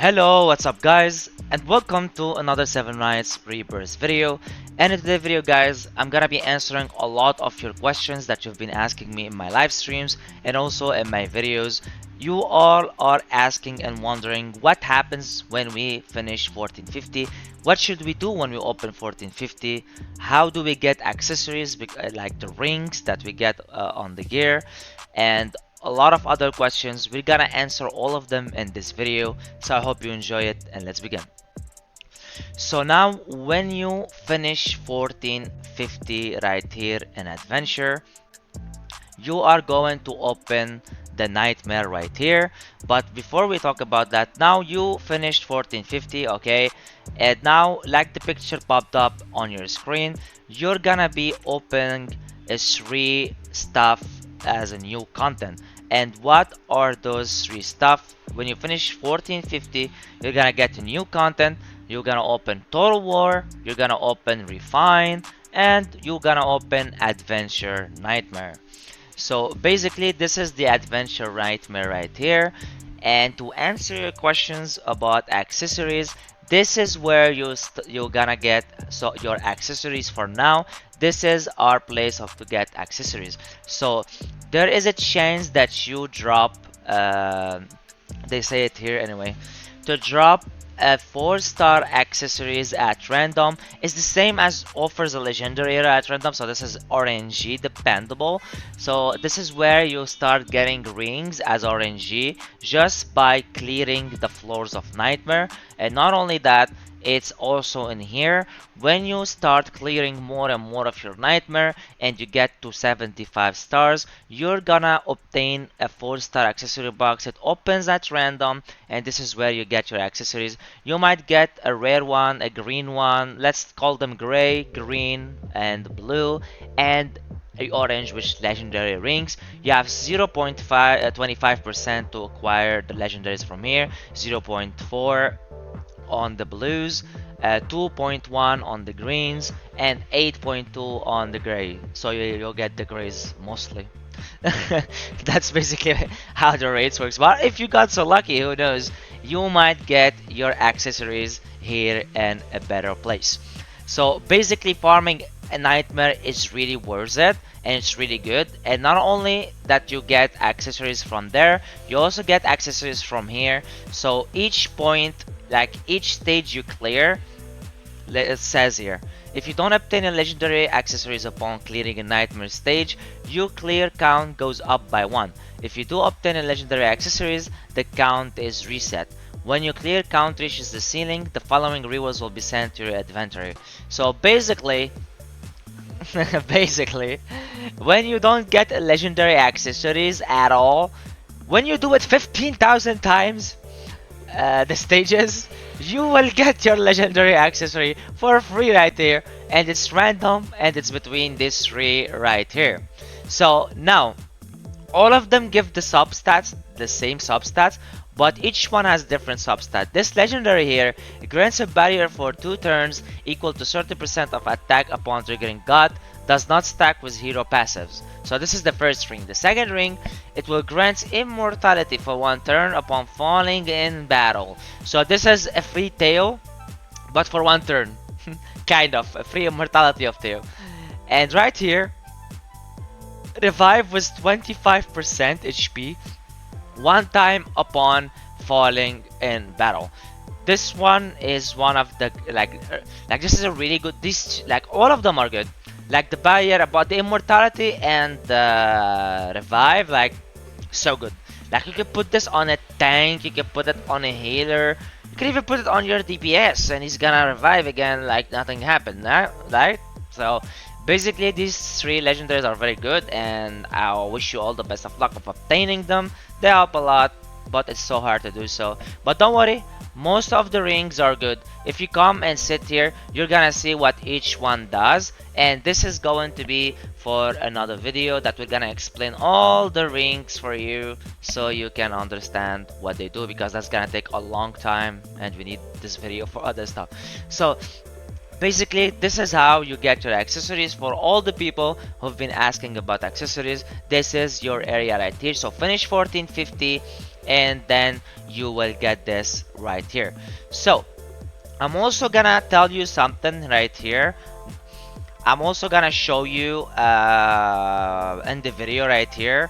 Hello, what's up guys, and welcome to another 7 Nights Rebirth video. And in today's video guys, I'm gonna be answering a lot of your questions that you've been asking me in my live streams and also in my videos. You all are asking and wondering what happens when we finish 1450, what should we do when we open 1450, how do we get accessories like the rings that we get on the gear, and a lot of other questions. We're gonna answer all of them in this video, so I hope you enjoy it, and let's begin. So now when you finish 1450 right here in adventure, you are going to open the nightmare right here. But before we talk about that, now you finished 1450, okay, and now like the picture popped up on your screen, you're gonna be opening a 3 stuff as a new content. And what are those 3 stuff? When you finish 1450, you're gonna get a new content, you're gonna open Total War, you're gonna open Refine, and you're gonna open Adventure Nightmare. So basically this is the Adventure Nightmare right here. And to answer your questions about accessories, this is where you're gonna get your accessories for now. This is our place of to get accessories. So there is a chance that you drop they say it here anyway, to drop a 4-star accessories at random is the same as offers a legendary era at random. So this is RNG dependable. So this is where you start getting rings as RNG just by clearing the floors of nightmare. And not only that, it's also in here when you start clearing more and more of your nightmare and you get to 75 stars, you're gonna obtain a 4-star accessory box. It opens at random, and this is where you get your accessories. You might get a rare one, a green one, let's call them gray, green, and blue, and a orange, which legendary rings. You have 0.25% to acquire the legendaries from here, 0.4 on the blues, 2.1 on the greens, and 8.2 on the gray. So you'll get the grays mostly. That's basically how the rates works. But if you got so lucky, who knows, you might get your accessories here in a better place. So basically farming a nightmare is really worth it, and it's really good. And not only that you get accessories from there, you also get accessories from here. So each point, like each stage you clear, it says here, if you don't obtain a legendary accessories upon clearing a nightmare stage, your clear count goes up by 1. If you do obtain a legendary accessories, the count is reset. When your clear count reaches the ceiling, the following rewards will be sent to your inventory. So basically, basically, when you don't get a legendary accessories at all, when you do it 15,000 times, the stages, you will get your legendary accessory for free right here, and it's random, and it's between these 3 right here. So now all of them give the substats, the same substats, but each one has different substat. This legendary here grants a barrier for 2 turns equal to 30% of attack upon triggering God, does not stack with hero passives. So this is the first ring. The second ring, it will grant immortality for 1 turn upon falling in battle. So this is a free tail, but for 1 turn. Kind of, a free immortality of tail. And right here, revive with 25% HP 1 time upon falling in battle. This one is one of the like this is a really good, this like all of them are good. Like the barrier about the immortality and the revive, like so good. Like you can put this on a tank, you can put it on a healer, you can even put it on your DPS and he's gonna revive again like nothing happened, right? So basically these 3 legendaries are very good, and I wish you all the best of luck of obtaining them. They help a lot, but it's so hard to do so. But don't worry, most of the rings are good. If you come and sit here, you're gonna see what each one does, and this is going to be for another video that we're gonna explain all the rings for you so you can understand what they do, because that's gonna take a long time and we need this video for other stuff. So basically, this is how you get your accessories. For all the people who've been asking about accessories, this is your area right here. So finish 1450, and then you will get this right here. So I'm also gonna tell you something right here. I'm also gonna show you in the video right here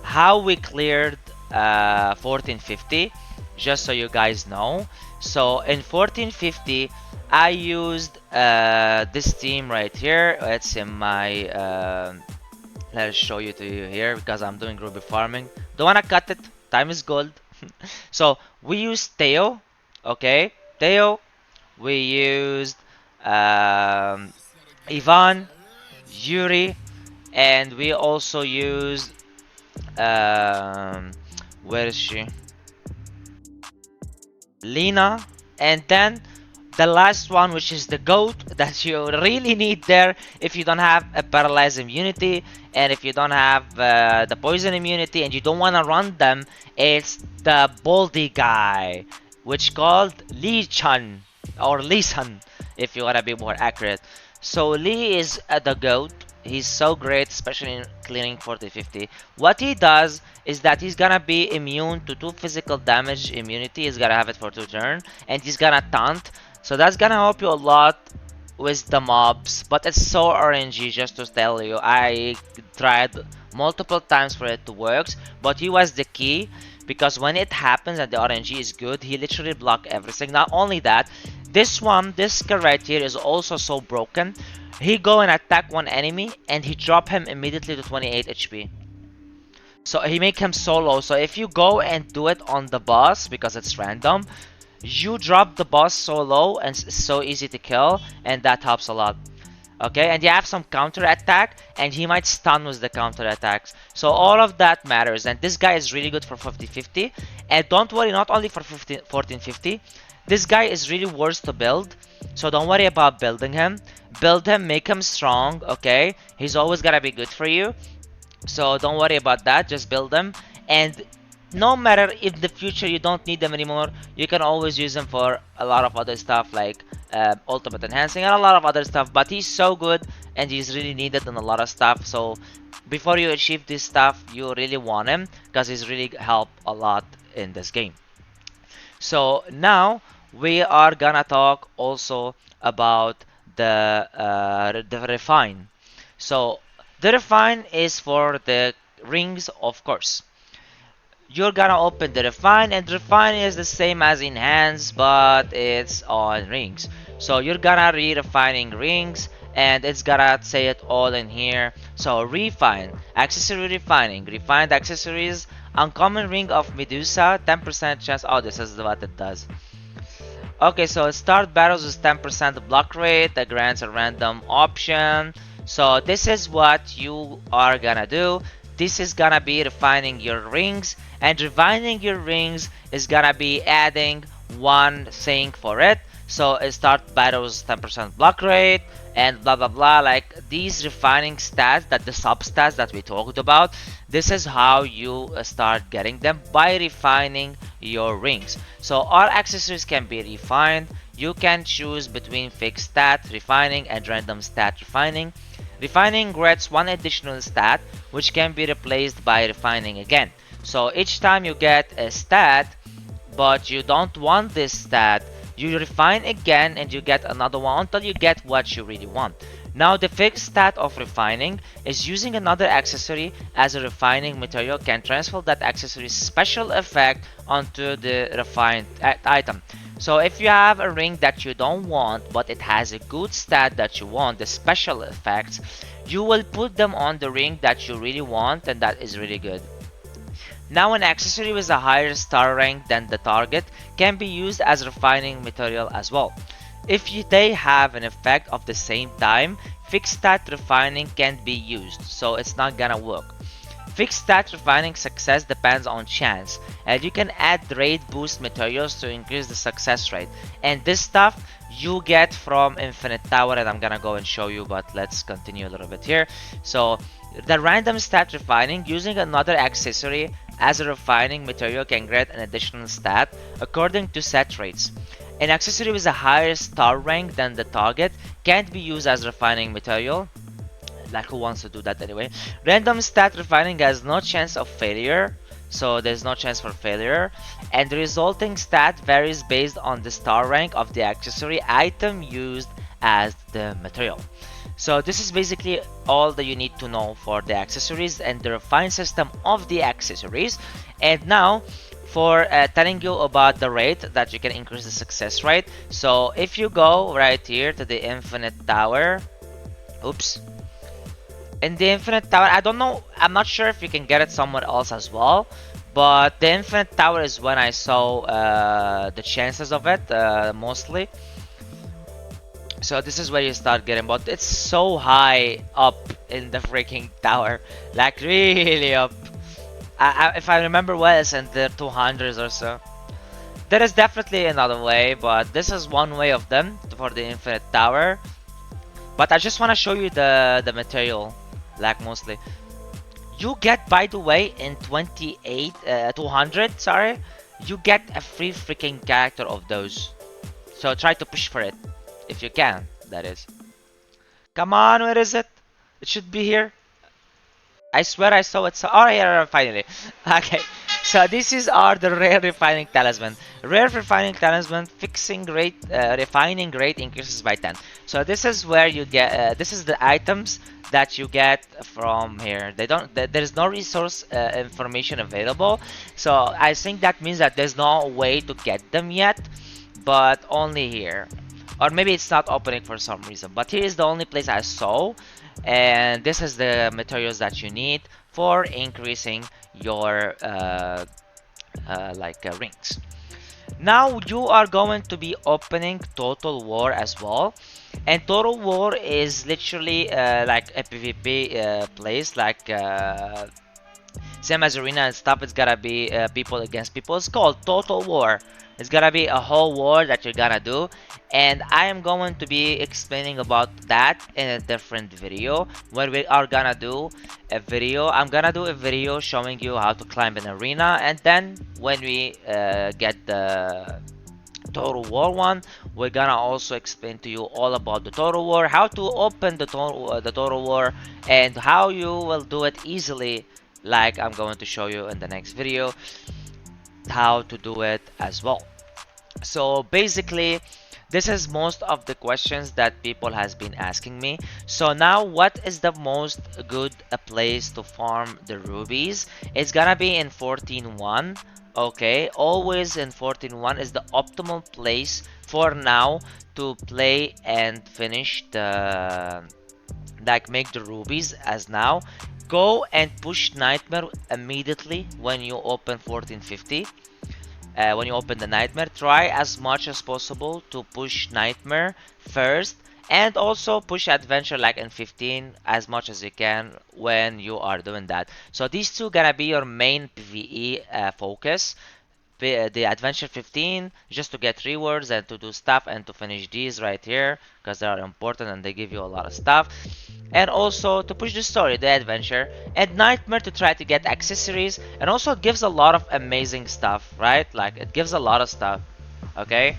how we cleared 1450, just so you guys know. So in 1450 I used this team right here. It's in my let's show you to you here because I'm doing Ruby farming. Don't wanna cut it, time is gold. So we used Theo, okay, Theo. We used um, Ivan, Yuri, and we also used um, where is she? Lena, and then the last one, which is the goat that you really need there if you don't have a paralyzed immunity and if you don't have the poison immunity and you don't want to run them. It's the baldy guy, which called Lee Chan or Lee San if you want to be more accurate. So Lee is the goat. He's so great, especially in clearing 40-50. What he does is that he's gonna be immune to 2 physical damage immunity. He's gonna have it for 2 turns, and he's gonna taunt. So that's gonna help you a lot with the mobs. But it's so RNG, just to tell you. I tried multiple times for it to work, but he was the key because when it happens and the RNG is good, he literally block everything. Not only that, this guy right here is also so broken. He go and attack one enemy and he drop him immediately to 28 HP. So he make him so low. So if you go and do it on the boss because it's random, you drop the boss so low and it's so easy to kill, and that helps a lot. Okay, and you have some counter attack and he might stun with the counter attacks. So all of that matters, and this guy is really good for 50-50. And don't worry, not only for 14-50, this guy is really worth to build. So don't worry about building him. Build him, make him strong, okay? He's always gonna be good for you. So don't worry about that, just build them. And no matter if in the future you don't need them anymore, you can always use them for a lot of other stuff like ultimate enhancing and a lot of other stuff. But he's so good and he's really needed in a lot of stuff. So before you achieve this stuff, you really want him because he's really helped a lot in this game. So now we are gonna talk also about the refine. So the refine is for the rings, of course. You're gonna open the refine, and refine is the same as enhance, but it's on rings. So you're gonna refining rings, and it's gonna say it all in here. So refine, accessory refining, refined accessories, uncommon ring of Medusa, 10% chance. Oh, this is what it does. Okay, so start battles with 10% block rate that grants a random option. So this is what you are gonna do. This is gonna be refining your rings, and refining your rings is gonna be adding one thing for it. So start battles 10% block rate and blah blah blah, like these refining stats, that the substats that we talked about. This is how you start getting them, by refining your rings. So all accessories can be refined. You can choose between fixed stat refining and random stat refining. Refining grants one additional stat which can be replaced by refining again. So each time you get a stat but you don't want this stat, you refine again and you get another one until you get what you really want. Now the fixed stat of refining is using another accessory as a refining material can transfer that accessory's special effect onto the refined item. So if you have a ring that you don't want but it has a good stat that you want, the special effects, you will put them on the ring that you really want, and that is really good. Now an accessory with a higher star rank than the target can be used as refining material as well. If they have an effect of the same time, fixed stat refining can't be used, so it's not gonna work. Fixed stat refining success depends on chance, and you can add rate boost materials to increase the success rate. And this stuff you get from Infinite Tower, and I'm gonna go and show you, but let's continue a little bit here. So the random stat refining, using another accessory as a refining material can grant an additional stat according to set rates. An accessory with a higher star rank than the target can't be used as refining material. Like, who wants to do that anyway? Random stat refining has no chance of failure. so there's no chance for failure. And the resulting stat varies based on the star rank of the accessory item used as the material. So this is basically all that you need to know for the accessories and the refined system of the accessories. And now for telling you about the rate that you can increase the success rate. So if you go right here to the infinite tower, oops, in the infinite tower, I don't know, I'm not sure if you can get it somewhere else as well, but the infinite tower is when I saw the chances of it mostly. So this is where you start getting, but it's so high up in the freaking tower, like really up. If I remember well, it's in the 200s or so. There is definitely another way, but this is one way of them for the infinite tower. But I just want to show you the material, like mostly. You get, by the way, in 200, sorry, you get a free freaking character of those. So try to push for it, if you can, that is. Come on, where is it? It should be here. I swear I saw it. So, oh, here, finally. Okay. So this is are the rare refining talisman. Rare refining talisman fixing rate, refining rate increases by 10. So this is where you get. This is the items that you get from here. They don't. There is no resource information available. So I think that means that there's no way to get them yet, but only here. Or maybe it's not opening for some reason. But here is the only place I saw, and this is the materials that you need for increasing your rings. Now you are going to be opening Total War as well, and Total War is literally like a PvP place, like same as arena and stuff. It's gotta be people against people. It's called Total War. It's gonna be a whole war that you're gonna do, and I am going to be explaining about that in a different video where we are gonna do a video. I'm gonna do a video showing you how to climb an arena, and then when we get the Total War one, we're gonna also explain to you all about the Total War, how to open the Total War, and how you will do it easily, like I'm going to show you in the next video how to do it as well. So basically, this is most of the questions that people has been asking me. So now, what is the most good place to farm the rubies? It's gonna be in 14.1. Okay, always in 14.1 is the optimal place for now to play and finish the, like, make the rubies as now. Go and push nightmare immediately when you open 1450. When you open the nightmare, try as much as possible to push nightmare first, and also push adventure like in 15 as much as you can when you are doing that. So these two gonna be your main PvE focus. The adventure 15 just to get rewards and to do stuff and to finish these right here because they are important and they give you a lot of stuff, and also to push the story, the adventure, and nightmare to try to get accessories, and also it gives a lot of amazing stuff, right? Like it gives a lot of stuff. Okay,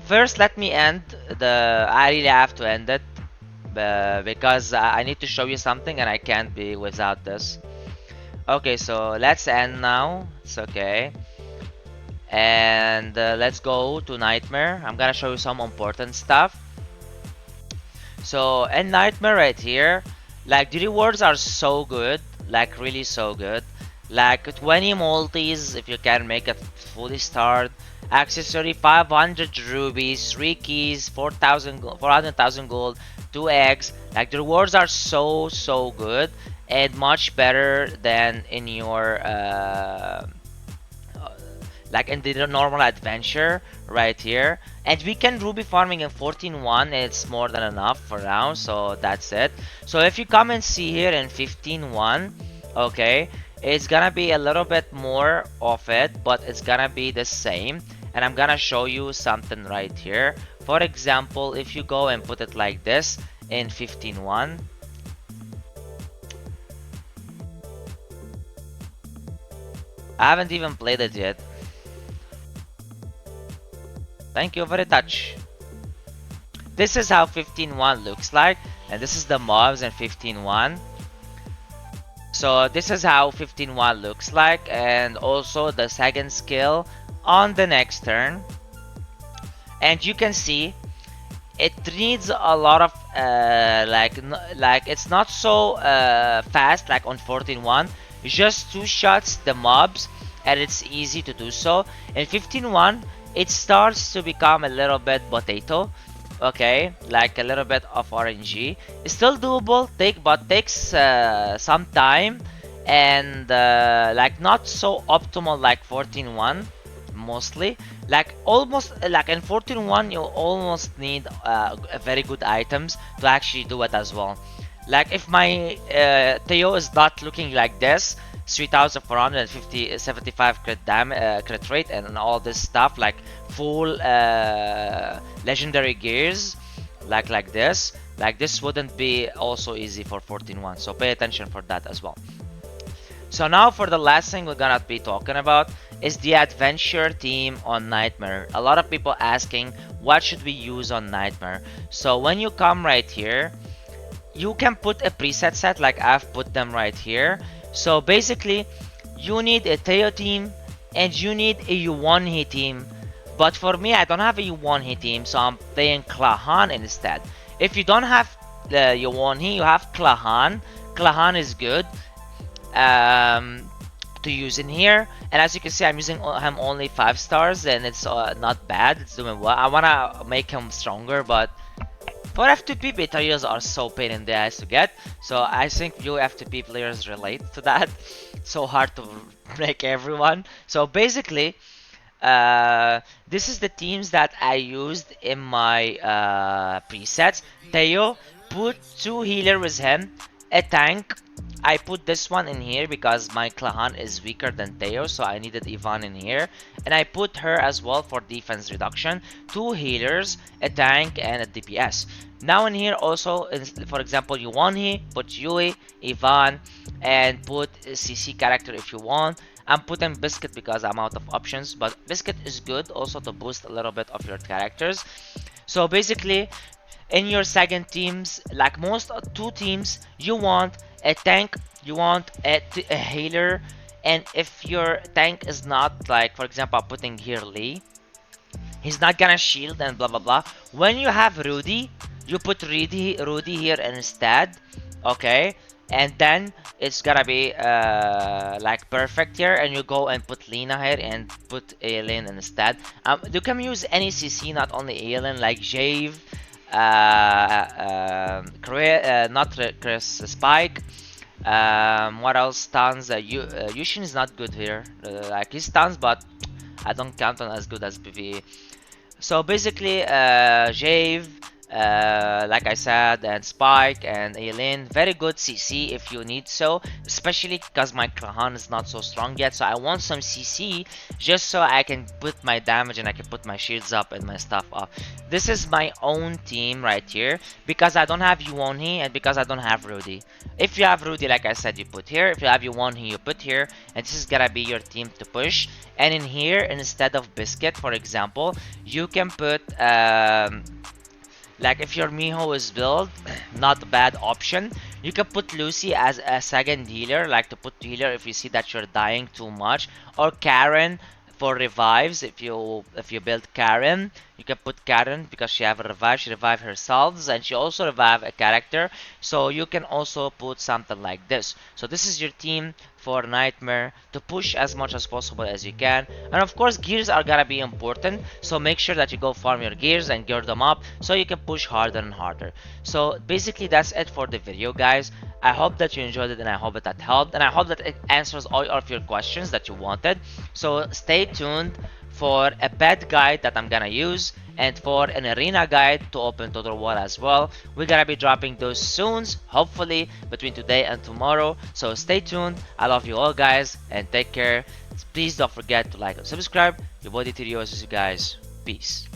first let me end the, I really have to end it because I need to show you something and I can't be without this. Okay, so let's end now. It's okay. And let's go to Nightmare. I'm gonna show you some important stuff. So in Nightmare right here, like the rewards are so good, like really so good. Like 20 multis if you can make it fully starred. Accessory 500 rubies, 3 keys, 400,000 gold, 2 eggs. Like the rewards are so good and much better than in your like in the normal adventure right here. And we can ruby farming in 14.1, it's more than enough for now, so that's it. So if you come and see here in 15.1, okay, it's gonna be a little bit more of it, but it's gonna be the same. And I'm gonna show you something right here. For example, if you go and put it like this in 15.1, I haven't even played it yet. Thank you very much. This is how 15.1 looks like, and this is the mobs in 15.1. So this is how 15-1 looks like, and also the second skill on the next turn. And you can see it needs a lot of like it's not so fast like on 14-1. Just two shots the mobs, and it's easy to do so. In 15-1 it starts to become a little bit potato, okay, like a little bit of RNG. It's still doable, but takes some time, and like not so optimal like 14-1 mostly. Like almost like in 14-1 you almost need a very good items to actually do it as well. Like if my Theo is not looking like this, 3450 75 crit rate and all this stuff, like full legendary gears, like this wouldn't be also easy for 14-1, so pay attention for that as well. So now for the last thing we're gonna be talking about is the adventure team on Nightmare. A lot of people asking what should we use on Nightmare. So when you come right here, you can put a preset set like I've put them right here. So basically you need a Teo team and you need a Yuwonhi team. But for me, I don't have a Yuwonhi team, so I'm playing Klahan instead. If you don't have the Yuwonhi, you have Klahan. Klahan is good to use in here, and as you can see I'm using him only 5 stars, and it's not bad, it's doing well. I wanna make him stronger, but for F2P betrayals are so pain in the ass to get, so I think you F2P players relate to that. So hard to break everyone. So basically this is the teams that I used in my presets. Teo, put 2 healer with him, a tank. I put this one in here because my Klahan is weaker than Teo, so I needed Yvonne in here. And I put her as well for defense reduction. 2 healers, a tank, and a DPS. Now in here also, for example, Yuwonhi, put Yui, Yvonne, and put CC character if you want. I'm putting Biscuit because I'm out of options, but Biscuit is good also to boost a little bit of your characters. So basically, in your second teams, like most 2 teams, you want a tank, you want a healer, and if your tank is not, like for example I'm putting here Lee, he's not gonna shield and blah blah blah. When you have Rudy, you put Rudy here instead, okay, and then it's gonna be like perfect here, and you go and put Lena here and put Aileen instead. You can use any CC, not only Aileen, like Jave, not Chris, Spike. What else stuns? Yushin is not good here. Like he stuns, but I don't count on as good as PvE. So basically, Jave, like I said, and Spike and Aileen, very good CC if you need so, especially because my Klahan is not so strong yet, so I want some CC just so I can put my damage and I can put my shields up and my stuff up. This is my own team right here because I don't have Yuwonhi and because I don't have Rudy. If you have Rudy, like I said, you put here. If you have Yuwonhi, you put here, and this is gonna be your team to push. And in here, instead of Biscuit, for example, you can put like if your Miho is built, not a bad option. You can put Lucy as a second healer, like to put healer if you see that you're dying too much, or Karen for revives. If you build Karen, you can put Karen because she have a revive. She revive herself, and she also revive a character. So you can also put something like this. So this is your team for Nightmare to push as much as possible as you can. And of course, gears are gonna be important. So make sure that you go farm your gears and gear them up so you can push harder and harder. So basically, that's it for the video, guys. I hope that you enjoyed it, and I hope that helped, and I hope that it answers all of your questions that you wanted. So stay tuned for a pet guide that I'm gonna use, and for an arena guide to open Total War as well. We're gonna be dropping those soon, hopefully between today and tomorrow. So stay tuned. I love you all, guys, and take care. Please don't forget to like and subscribe. Your boy DTDO, you guys. Peace.